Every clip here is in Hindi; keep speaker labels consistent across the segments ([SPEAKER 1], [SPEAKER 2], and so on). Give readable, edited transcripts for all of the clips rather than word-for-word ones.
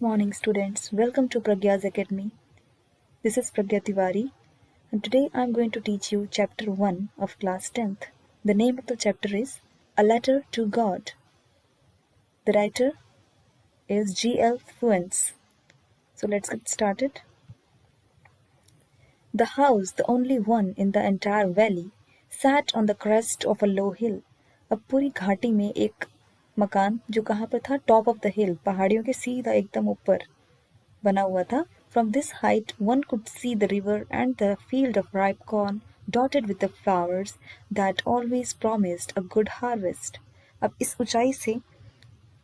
[SPEAKER 1] morning, students. Welcome to Pragya's Academy. This is Pragya Tiwari, and today I'm going to teach you Chapter 1 of Class 10th. The name of the chapter is A Letter to God. The writer is G.L. Fuentes. So let's get started. The house, the only one in the entire valley, sat on the crest of a low hill. अब पूरी घाटी में एक मकान जो कहाँ पर था, टॉप ऑफ द हिल, पहाड़ियों के सीधा एकदम ऊपर बना हुआ था. From this height one could see the river and the field of ripe corn dotted with the flowers that always promised a good harvest. अब इस ऊंचाई से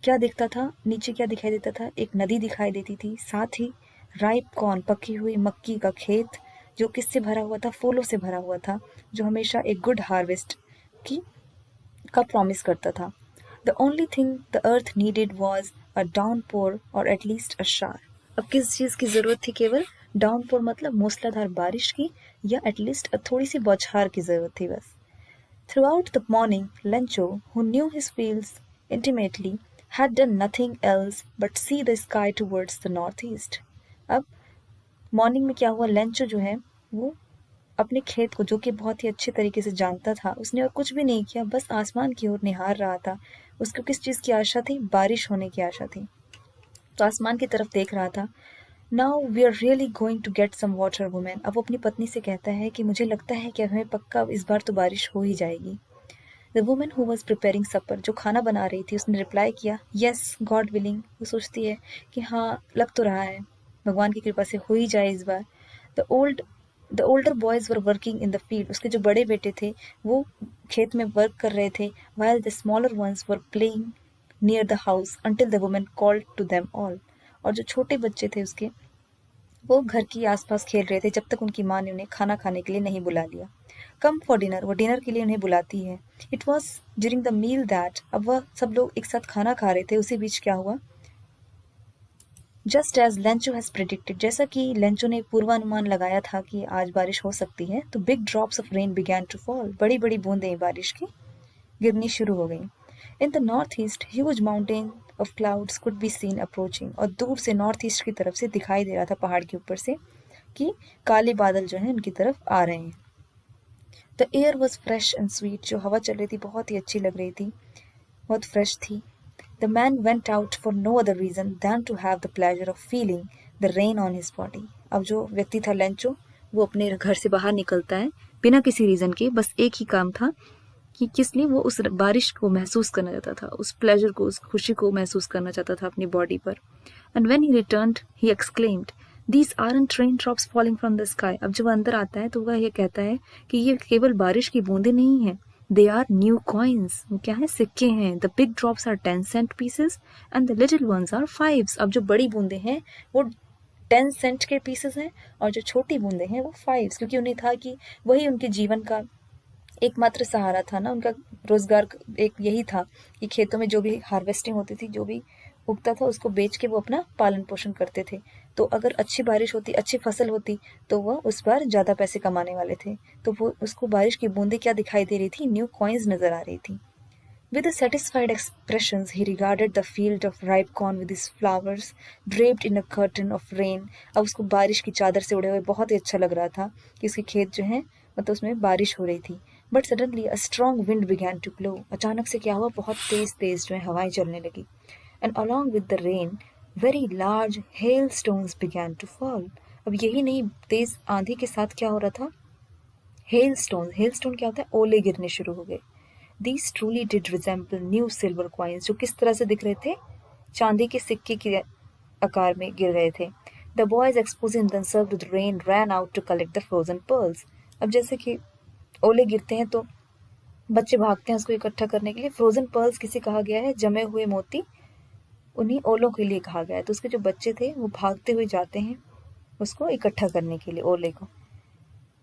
[SPEAKER 1] क्या दिखता था, नीचे क्या दिखाई देता था, एक नदी दिखाई देती थी, साथ ही राइप कॉर्न, पकी हुई मक्की का खेत जो किससे भरा हुआ था, फूलों से भरा हुआ था, जो हमेशा एक गुड हार्वेस्ट की का प्रॉमिस करता था. The only thing the earth needed was a downpour or at least a shower. अब किस चीज़ की ज़रूरत थी केवल? डाउनपोर मतलब मूसलाधार बारिश की, या एटलीस्ट थोड़ी सी बौछार की ज़रूरत थी बस. Throughout the morning, Lencho, who knew his fields intimately, had done nothing else but see the sky towards the northeast. अब मॉर्निंग में क्या हुआ, लेंचो जो है वो अपने खेत को, जो कि बहुत ही अच्छे तरीके से जानता था, उसने और कुछ भी नहीं किया, बस आसमान की ओर निहार रहा था. उसको किस चीज़ की आशा थी? बारिश होने की आशा थी. तो आसमान की तरफ देख रहा था. Now we are really going to get some water women. अब वो अपनी पत्नी से कहता है कि मुझे लगता है कि हमें पक्का इस बार तो बारिश हो ही जाएगी. The women who was preparing supper, जो खाना बना रही थी, उसने रिप्लाई किया, येस गॉड विलिंग. वो सोचती है कि हाँ, लग तो रहा है, भगवान की कृपा से हो ही जाए इस बार. The older boys were working in the field. उसके जो बड़े बेटे थे वो खेत में वर्क कर रहे थे, while the smaller ones were playing near the house until the women called to them all. और जो छोटे बच्चे थे उसके, वो घर के आसपास खेल रहे थे जब तक उनकी माँ ने उन्हें खाना खाने के लिए नहीं बुला लिया. कम फॉर डिनर, वो डिनर के लिए उन्हें बुलाती है. It was during the meal that, अब वह सब लोग एक साथ खाना खा रहे थे, उसी बीच क्या हुआ, just as Lencho has predicted, जैसा कि लेंचो ने पूर्वानुमान लगाया था कि आज बारिश हो सकती है, तो big drops of rain began to fall. बड़ी बड़ी बूंदें बारिश की गिरनी शुरू हो गई. In the north east huge mountain of clouds could be seen approaching. और दूर से नॉर्थ ईस्ट की तरफ से दिखाई दे रहा था, पहाड़ के ऊपर से, कि काले बादल जो हैं उनकी तरफ आ रहे हैं. The air was fresh and sweet. जो हवा चल रही थी बहुत ही अच्छी लग रही थी, बहुत फ्रेश थी. The man went out for no other reason than to have the pleasure of feeling the rain on his body. अब जो व्यक्ति था लेंचो, वो अपने घर से बाहर निकलता है बिना किसी रीजन के, बस एक ही काम था कि किस लिए वो उस बारिश को महसूस करना चाहता था, उस प्लेजर को, उस खुशी को महसूस करना चाहता था अपनी बॉडी पर. And when he returned he exclaimed, these aren't rain drops falling from the sky. अब जब अंदर आता है तो वह ये कहता है कि ये केवल बारिश की बूंदें नहीं हैं, दे आर न्यू कॉइन्स. वो क्या है? सिक्के हैं. The big drops are 10 cent pieces and the little ones are 5. अब जो बड़ी बूंदें हैं वो 10 सेंट के पीसेस हैं, और जो छोटी बूंदें हैं वो 5, क्योंकि उन्हें था कि वही उनके जीवन का एकमात्र सहारा था ना, उनका रोजगार एक यही था कि खेतों में जो भी हार्वेस्टिंग होती थी, जो भी उगता था, उसको बेच के वो अपना पालन पोषण करते थे. तो अगर अच्छी बारिश होती, अच्छी फसल होती, तो वह उस बार ज़्यादा पैसे कमाने वाले थे. तो वो उसको बारिश की बूंदें क्या दिखाई दे रही थी? न्यू कॉइन्स नजर आ रही थी. With a satisfied expressions, he regarded the field of ripe corn with its flowers draped in a curtain of rain. अब उसको बारिश की चादर से उड़े हुए बहुत ही अच्छा लग रहा था कि उसके खेत जो हैं, मतलब उसमें बारिश हो रही थी. But suddenly a strong wind began to blow. अचानक से क्या हुआ? बहुत तेज तेज जो है हवाएं चलने लगी. And along with the rain very large hail stones began to fall. अब यही नहीं, तेज आंधी के साथ क्या हो रहा था? Hello stone. हेल स्टोन क्या होता है? ओले गिरने शुरू हो गए. These truly did resemble new silver coins, जो किस तरह से दिख रहे थे? चांदी के सिक्के के आकार में गिर गए थे. The boys exposing themselves to the rain ran out to collect the frozen pearls. अब जैसे कि ओले गिरते हैं तो बच्चे भागते हैं उसको इकट्ठा करने के लिए. फ्रोजन पर्ल्स किसे कहा गया है? जमे हुए मोती उन्हीं ओलों के लिए कहा गया है. तो उसके जो बच्चे थे वो भागते हुए जाते हैं उसको इकट्ठा करने के लिए, ओले को.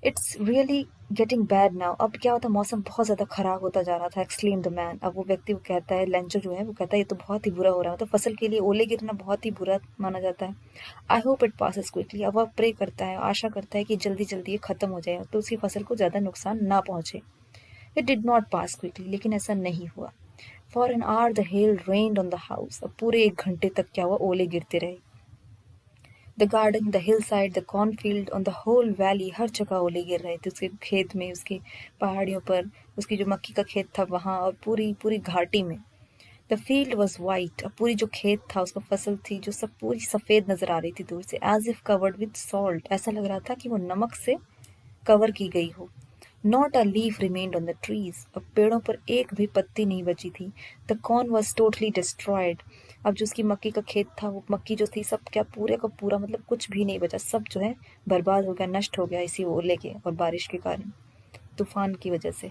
[SPEAKER 1] It's really getting bad now. अब क्या होता? मौसम बहुत ज़्यादा खराब होता जा रहा था. Exclaim the man. अब वो व्यक्ति वो कहता है, लेंचो जो है वो कहता है, ये तो बहुत ही बुरा हो रहा है. तो फसल के लिए ओले गिरना बहुत ही बुरा माना जाता है. I hope it passes quickly. अब वह प्रे करता है, आशा करता है कि जल्दी जल्दी ये खत्म हो जाए तो उसकी फसल को ज़्यादा नुकसान ना पहुँचे. It did not pass quickly. लेकिन ऐसा नहीं हुआ. For an hour the hell rained on the house. अब पूरे 1 घंटे तक क्या हुआ? ओले गिरते रहे. The garden, the hill side, the cornfield, on the whole valley, हर जगह ओले गिर रहे थे, उसके खेत में, उसकी पहाड़ियों पर, उसकी जो मक्की का खेत था वहाँ, और पूरी पूरी घाटी में। द फील्ड वॉज वाइट, अब पूरी जो खेत था, उसका फसल थी, जो सब पूरी सफ़ेद नज़र आ रही थी दूर से, as if covered with salt, ऐसा लग रहा था कि वो नमक से कवर की गई हो। Not a leaf remained on the trees, अब पेड़ों पर एक भी पत्ती नहीं बची थी। The corn was totally destroyed, अब जो उसकी मक्की का खेत था, वो मक्की जो थी, सब क्या पूरे का पूरा, मतलब कुछ भी नहीं बचा, सब जो है बर्बाद हो गया, नष्ट हो गया इसी ओले के और बारिश के कारण, तूफान की वजह से।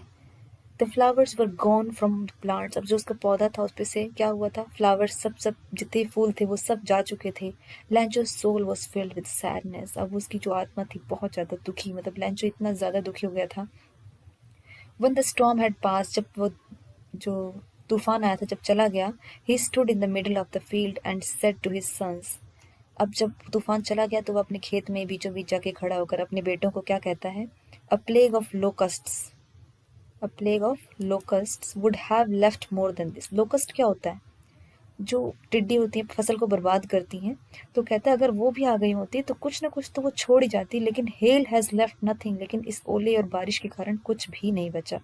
[SPEAKER 1] The flowers were gone from the plants, अब जो उसका पौधा था उस पे से क्या हुआ था, फ्लावर्स सब सब जितने फूल थे वो सब जा चुके थे। Lencho's soul was filled with sadness, अब उसकी जो आत्मा थी बहुत ज़्यादा दुखी, मतलब लैंचो इतना ज़्यादा दुखी हो गया था। When the storm had passed, जब वो जो तूफान आया था जब चला गया, he stood in the middle of the field and said to his sons, अब जब तूफान चला गया तो वो अपने खेत में बीचों बीच जाके खड़ा होकर अपने बेटों को क्या कहता है, A plague of locusts, A plague of locusts would have left more than this. Locust क्या होता है? जो टिड्डी होती हैं फसल को बर्बाद करती हैं, तो कहता है अगर वो भी आ गई होती तो कुछ ना कुछ तो वो छोड़ ही जाती, लेकिन हेल हैज़ लेफ्ट नथिंग, लेकिन इस ओले और बारिश के कारण कुछ भी नहीं बचा।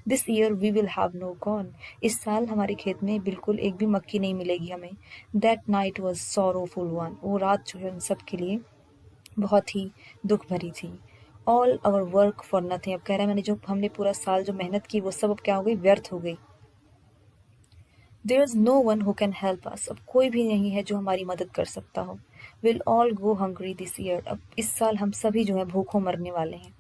[SPEAKER 1] This year we will have no corn, इस साल हमारे खेत में बिल्कुल एक भी मक्की नहीं मिलेगी हमें। That night was sorrowful one, वो रात जो है उन सब के लिए बहुत ही दुख भरी थी। All our work for nothing, अब कह रहा है मैंने जो हमने पूरा साल जो मेहनत की वो सब अब क्या हो गई, व्यर्थ हो गई। There is no one who can help us, अब कोई भी नहीं है जो हमारी मदद कर सकता हो। Will all go hungry this year, अब इस साल हम सभी जो है भूखों मरने वाले हैं।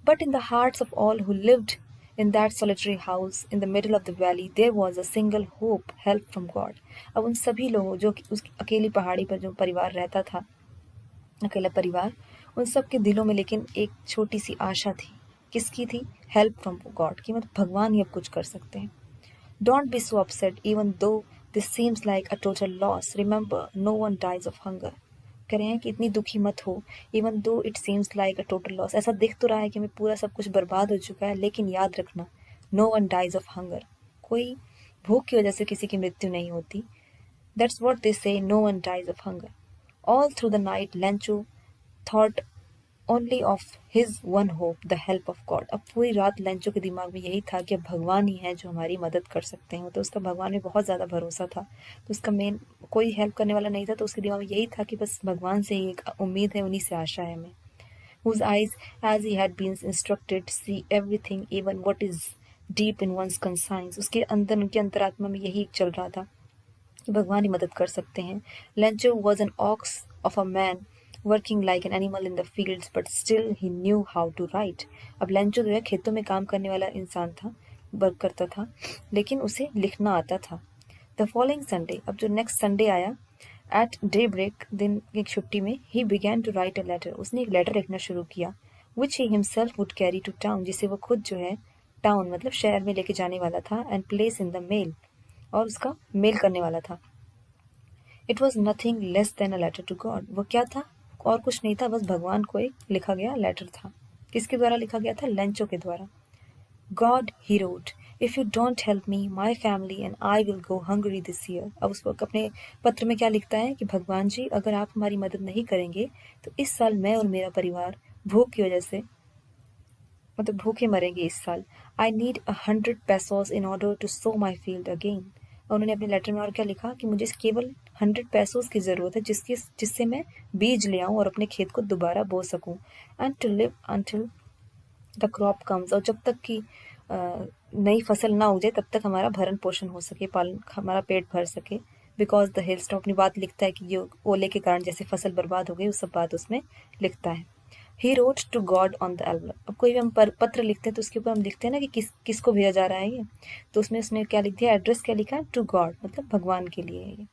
[SPEAKER 1] But in the hearts of all who lived in that solitary house in the middle of the valley, there was a single hope, help from God. अब उन सभी लोगों जो उस अकेली पहाड़ी पर जो परिवार रहता था, अकेला परिवार, उन सब के दिलों में लेकिन एक छोटी सी आशा थी। किसकी थी? हेल्प फ्रॉम गॉड की, मतलब भगवान ही अब कुछ कर सकते हैं। Don't be so upset even though this seems like a total loss, remember no one dies of hunger. कह रहे हैं कि इतनी दुखी मत हो, even though it seems like a total loss, ऐसा दिख तो रहा है कि हमें पूरा सब कुछ बर्बाद हो चुका है, लेकिन याद रखना, no one dies of hunger, कोई भूख की वजह से किसी की मृत्यु नहीं होती। That's what they say, no one dies of hunger. All through the night Lencho thought only of his one hope, the help of God. अब पूरी रात लेंचो के दिमाग में यही था कि अब भगवान ही है जो हमारी मदद कर सकते हैं, तो उसका भगवान में बहुत ज़्यादा भरोसा था, तो उसका मेन कोई हेल्प करने वाला नहीं था, तो उसके दिमाग में यही था कि बस भगवान से ही एक उम्मीद है, उन्हीं से आशा है हमें। whose eyes, as he had been instructed, see everything, even what is deep in one's conscience, उसके अंदर उनके अंतरात्मा में यही चल रहा था कि भगवान ही मदद कर सकते हैं। Lencho was an ox of a man working like an animal in the fields but still he knew how to write. अब लेंचो जो है खेतों में काम करने वाला इंसान था, वर्क करता था, लेकिन उसे लिखना आता था। द फॉलोइंग संडे, अब जो नेक्स्ट संडे आया, एट डे ब्रेक, दिन की छुट्टी में, he began to write a letter, उसने एक लेटर लिखना शुरू किया, which he himself would carry to town, जिसे वो खुद जो है टाउन मतलब शहर में लेके जाने वाला था, and place in the mail, और उसका मेल करने वाला था। It was nothing less than a letter to God, वो क्या था, और कुछ नहीं था, बस भगवान को एक लिखा गया लेटर था। किसके द्वारा लिखा गया था? लेंचो के द्वारा। God, he wrote, if you don't help me, my family and I will go hungry this year. अब उसको अपने पत्र में क्या लिखता है कि भगवान जी, अगर आप हमारी मदद नहीं करेंगे तो इस साल मैं और मेरा परिवार भूख की वजह से, मतलब भूखे मरेंगे इस साल। I need 100 pesos in order to sow my field again. और उन्होंने अपने लेटर में और क्या लिखा कि मुझे केवल 100 pesos की ज़रूरत है, जिससे मैं बीज ले आऊँ और अपने खेत को दोबारा बो सकूँ, and to live until the crop comes, और जब तक कि नई फसल ना उगे तब तक हमारा भरण पोषण हो सके, पालन, हमारा पेट भर सके। बिकॉज द हिल स्टॉप, अपनी बात लिखता है कि ये ओले के कारण जैसे फसल बर्बाद हो गई, उस सब बात उसमें लिखता है। He wrote to God on the envelope, अब कोई भी हम पत्र लिखते हैं तो उसके ऊपर हम लिखते हैं ना कि किसको भेजा जा रहा है ये, तो उसमें उसने क्या लिख दिया, एड्रेस क्या लिखा है, टू गॉड, मतलब भगवान के लिए है ये।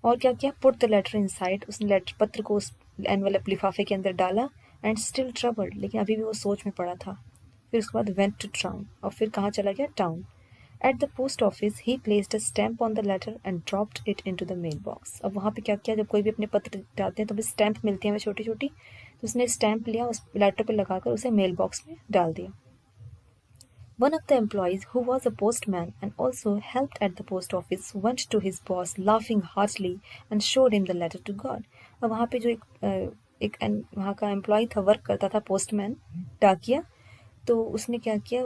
[SPEAKER 1] और क्या किया, put the letter inside, उसने लेटर पत्र को उस एनवलप लिफाफे के अंदर डाला, एंड स्टिल ट्रबल्ड, लेकिन अभी भी वो सोच में पड़ा था। फिर उसके बाद वेंट टू टाउन, और फिर कहाँ चला गया, town. At the post office he placed a stamp on the letter and dropped it into the mail box. अब वहाँ पे क्या किया, जब कोई भी अपने पत्र डालते हैं तो भी स्टैम्प मिलती है हमें छोटी छोटी, तो उसने स्टैम्प लिया, उस लेटर पे लगाकर उसे मेल बॉक्स में डाल दिया। One of the employees, who was a postman and also helped at the post office, went to his boss laughing heartily and showed him the letter to God. और वहाँ पे जो वहाँ का एम्प्लॉय था, वर्क करता था, पोस्टमैन, डाकिया, तो उसने क्या किया,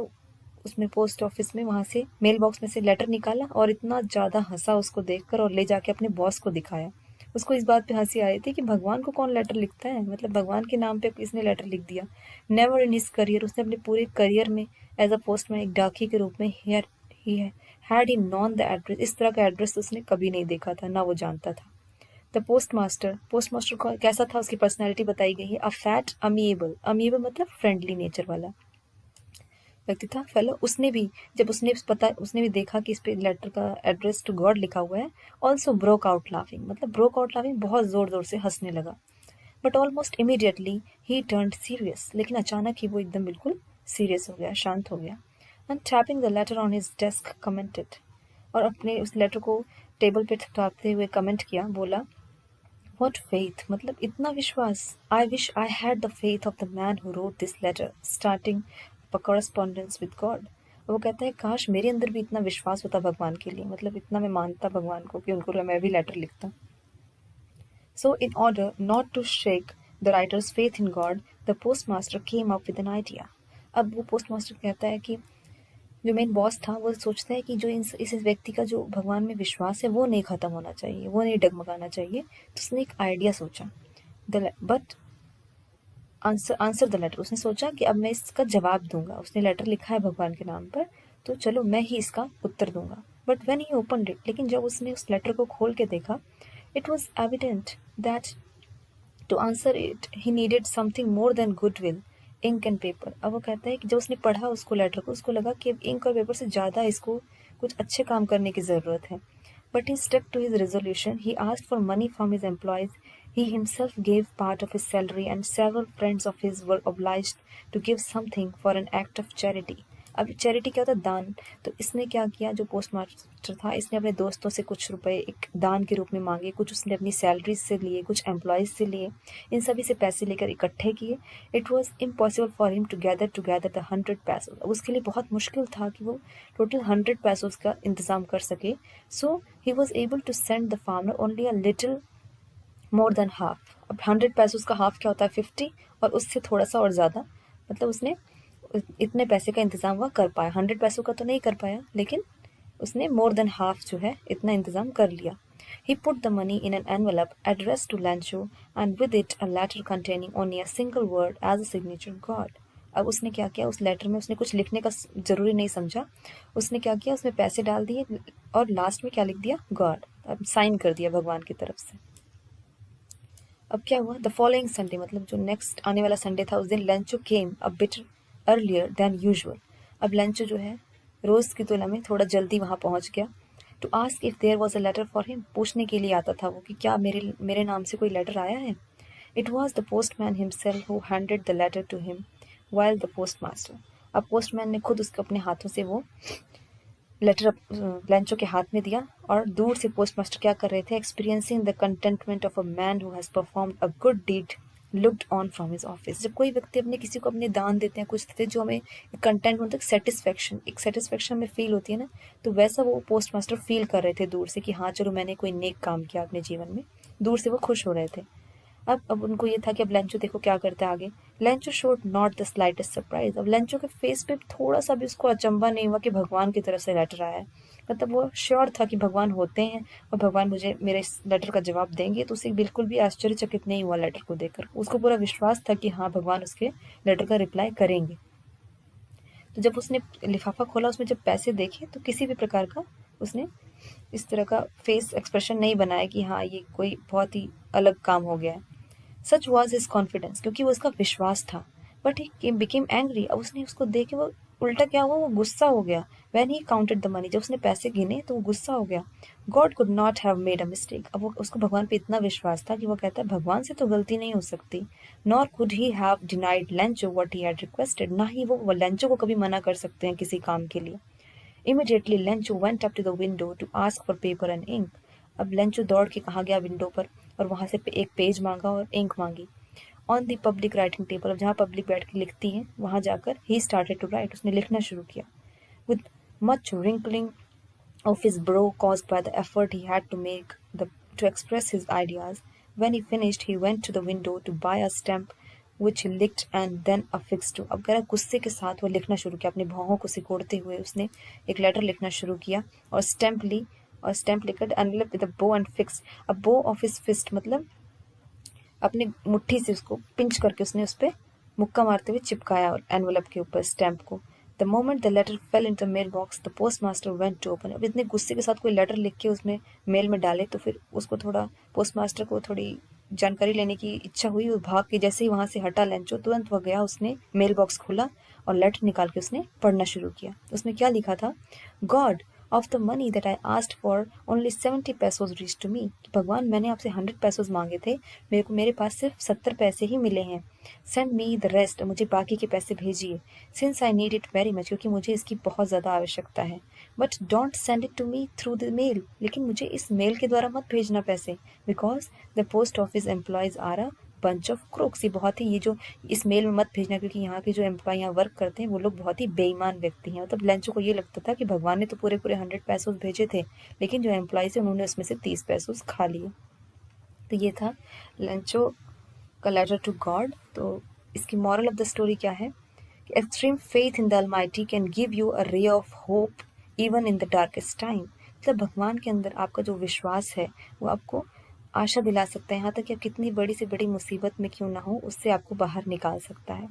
[SPEAKER 1] उसमें पोस्ट ऑफिस में वहाँ से मेल बॉक्स में से लेटर निकाला और इतना ज़्यादा हंसा उसको देखकर और ले जाके अपने बॉस को दिखाया। उसको इस बात पे हंसी आई थी कि भगवान को कौन लेटर लिखता है, मतलब भगवान के नाम पे इसने लेटर लिख दिया। नेवर इन हिज करियर, उसने अपने पूरे करियर में एज अ पोस्टमैन, एक डाकी के रूप में, he had he known the address, इस तरह का एड्रेस उसने कभी नहीं देखा था, ना वो जानता था। द पोस्टमास्टर, पोस्टमास्टर को कैसा था, उसकी पर्सनैलिटी बताई गई है, अ फैट अमीएबल, अमीएबल मतलब फ्रेंडली नेचर वाला व्यक्ति था, फेलो। उसने भी, जब उसने भी देखा कि इस पे लेटर का एड्रेस टू गॉड लिखा हुआ है, ऑल्सो ब्रोक आउट लाफिंग, मतलब ब्रोक आउट लाफिंग, बहुत जोर जोर से हंसने लगा। But almost immediately he turned serious, लेकिन अचानक ही वो एकदम बिल्कुल सीरियस हो गया, शांत हो गया। And tapping the later on his desk commented, और अपने उस लेटर को टेबल पे टापते हुए कमेंट किया, बोला, What faith, मतलब इतना विश्वास, I wish I had the faith of the man who wrote this letter, starting a correspondence with God. वो कहता है काश मेरे अंदर भी इतना विश्वास होता भगवान के लिए, मतलब इतना मैं मानता भगवान को कि उनको मैं भी लेटर लिखता। So in order not to shake the writer's faith in God, the postmaster came up with an idea. अब वो पोस्टमास्टर कहता है कि जो मेन बॉस था वो सोचता है कि जो इस व्यक्ति का जो भगवान में विश्वास है वो नहीं खत्म होना चाहिए, वो नहीं डगमगाना चाहिए, तो उसने एक आइडिया सोचा। बट आंसर द लेटर, उसने सोचा कि अब मैं इसका जवाब दूंगा, उसने लेटर लिखा है भगवान के नाम पर, तो चलो मैं ही इसका उत्तर दूंगा। But when he opened it, लेकिन जब उसने उस लेटर को खोल के देखा, it was evident that to answer it he needed something more than goodwill, ink and paper. अब वो कहता है कि जब उसने पढ़ा उसको लेटर को, उसको लगा कि अब इंक और पेपर से ज़्यादा इसको कुछ अच्छे काम करने की ज़रूरत है। But he stuck to his resolution, he asked for money from his employees, he himself gave part of his salary, and several friends of his were obliged to give something for an act of charity. अब चैरिटी क्या होता है, दान। तो इसने क्या किया, जो पोस्ट मास्टर था, इसने अपने दोस्तों से कुछ रुपए एक दान के रूप में मांगे, कुछ उसने अपनी सैलरी से लिए, कुछ एम्प्लॉयज से लिए, इन सभी से पैसे लेकर इकट्ठे किए। It was impossible for him to gather the 100 pesos. अब उसके लिए बहुत मुश्किल था कि वो टोटल 100 पैसोज का इंतजाम कर सके। So he was able to send the farmer only a little more than half. अब 100 पैसोज का हाफ क्या होता है, 50, और उससे थोड़ा सा और ज़्यादा, मतलब उसने इतने पैसे का इंतज़ाम वह कर पाया। 100 पैसों का तो नहीं कर पाया, लेकिन उसने मोर देन हाफ जो है इतना इंतज़ाम कर लिया। He put the money in an envelope addressed to Lancho, and with it a letter containing only a single word as a signature, God. अब उसने क्या किया, उस लेटर में उसने कुछ लिखने का ज़रूरी नहीं समझा, उसने क्या किया, उसमें पैसे डाल दिए और लास्ट में क्या लिख दिया, गॉड। अब साइन कर दिया भगवान की तरफ से। अब क्या हुआ, द फॉलोइंग संडे, मतलब जो नेक्स्ट आने वाला संडे था, उस दिन लंचो केम a bit earlier than usual. अब लंचो जो है रोज़ की तुलना में थोड़ा जल्दी वहाँ पहुँच गया। To ask if there was a letter for him, पूछने के लिए आता था वो कि क्या मेरे मेरे नाम से कोई लेटर आया है। It was the postman himself who handed the letter to him while the postmaster. अब पोस्टमैन ने खुद उसको अपने हाथों से वो लेटर लंचो के हाथ में दिया, और दूर से पोस्टमास्टर क्या कर रहे थे, experiencing the contentment of a man who has performed a good deed looked on from his office. जब कोई व्यक्ति अपने किसी को अपने दान देते हैं, कुछ देते हैं जो हमें कंटेंट मतलब सेटिस्फेक्शन, एक सेटिस्फेक्शन में फील होती है ना, तो वैसा वो पोस्टमास्टर फील कर रहे थे दूर से कि हाँ चलो मैंने कोई नेक काम किया अपने जीवन में, दूर से वो खुश हो रहे थे। अब उनको ये था कि अब लेंचो देखो क्या करता है आगे। Lencho showed not the slightest surprise. अब लेंचो के फेस पे थोड़ा सा भी उसको अचंभा नहीं हुआ कि भगवान की तरफ से लेटर आया है, मतलब वो श्योर था कि भगवान होते हैं और भगवान मुझे मेरे इस लेटर का जवाब देंगे, तो उसे बिल्कुल भी आश्चर्यचकित नहीं हुआ लेटर को देखकर। उसको पूरा विश्वास था कि हाँ भगवान उसके लेटर का रिप्लाई करेंगे। तो जब उसने लिफाफा खोला, उसमें जब पैसे देखे, तो किसी भी प्रकार का उसने इस तरह का फेस एक्सप्रेशन नहीं बनाया कि हाँ ये कोई बहुत ही अलग काम हो गया है। सच वॉज हिज कॉन्फिडेंस, क्योंकि वो उसका विश्वास था। बट ही बिकेम एंग्री, अब उसने उसको देखे वो उल्टा क्या हुआ, वो गुस्सा हो गया। When he counted the money, जब उसने पैसे गिने तो वो गुस्सा हो गया। God could not have made a mistake. अब वो उसको भगवान पे इतना विश्वास था कि वो कहता है भगवान से तो गलती नहीं हो सकती। Nor could he have denied Lencho what he had requested, ना ही वो लेंचो को कभी मना कर सकते हैं किसी काम के लिए। Immediately Lencho went up to the window to ask for paper and ink. अब लेंचो दौड़ के कहाँ गया विंडो पर, और वहाँ से एक पेज मांगा और इंक मांगी। On the public writing table, अब जहाँ पब्लिक बैठ के लिखती है वहाँ जाकर ही स्टार्टेड टू राइट, उसने लिखना शुरू किया। With much wrinkling of his brow caused by the effort he had to make to express his ideas, When he finished, he went to the window to buy a stamp which he licked and then affixed to. अब कह रहा गुस्से के साथ वो लिखना शुरू किया, अपनी भौहों को सिकोड़ते हुए उसने एक लेटर लिखना शुरू किया और स्टैम्प ली और स्टैम्प लिखकर envelope with a bow and fix अ बो ऑफ हिज फिस्ट, मतलब अपनी मुट्ठी से उसको पिंच करके उसने उस पर मुक्का मारते हुए चिपकाया एनवेलप के ऊपर स्टैम्प को. The moment the letter fell in the mail box the postmaster went to open. अब इतने गुस्से के साथ कोई लेटर लिख के उसमें मेल में डाले तो फिर उसको थोड़ा पोस्ट मास्टर को थोड़ी जानकारी लेने की इच्छा हुई. वो भाग के जैसे ही वहां से हटा लेंचो, तुरंत वह गया, उसने मेल बॉक्स खोला और लेटर निकाल के उसने पढ़ना शुरू किया. उसमें क्या लिखा था? God, of the money that I asked for only 70 pesos reach to me. भगवान, मैंने आपसे 100 पैसोज मांगे थे, मेरे पास सिर्फ 70 पैसे ही मिले हैं. सेंड मी द रेस्ट, मुझे बाकी के पैसे भेजिए. Since I need it very much, क्योंकि मुझे इसकी बहुत ज़्यादा आवश्यकता है. But don't send it to me through the mail, लेकिन मुझे इस मेल के द्वारा मत भेजना पैसे. Because the post office employees are a bunch of crooks. ये जो इस मेल में मत भेजना, क्योंकि यहाँ के जो एम्प्लॉय यहाँ वर्क करते हैं वो लोग बहुत ही बेईमान व्यक्ति हैं. मतलब लेंचो को ये लगता था कि भगवान ने तो पूरे 100 पैसों भेजे थे, लेकिन जो एम्प्लॉयज़ है उन्होंने उसमें से 30 पैसों खा लिए. तो ये था लेंचो का लेटर टू गॉड. तो इसकी मॉरल ऑफ द स्टोरी क्या है कि extreme faith in the Almighty can give you a ray of hope even in the darkest time. मतलब भगवान के अंदर आपका जो विश्वास है वो आपको आशा दिला सकता है, यहाँ तक कि आप कितनी बड़ी से बड़ी मुसीबत में क्यों ना हो उससे आपको बाहर निकाल सकता है.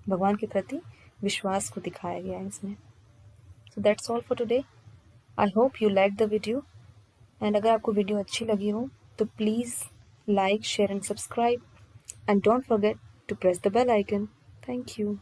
[SPEAKER 1] भगवान के प्रति विश्वास को दिखाया गया है इसमें. So that's all for today. I hope you like the video, and अगर आपको वीडियो अच्छी लगी हो तो please like, share and subscribe, and don't forget to press the bell icon. Thank you.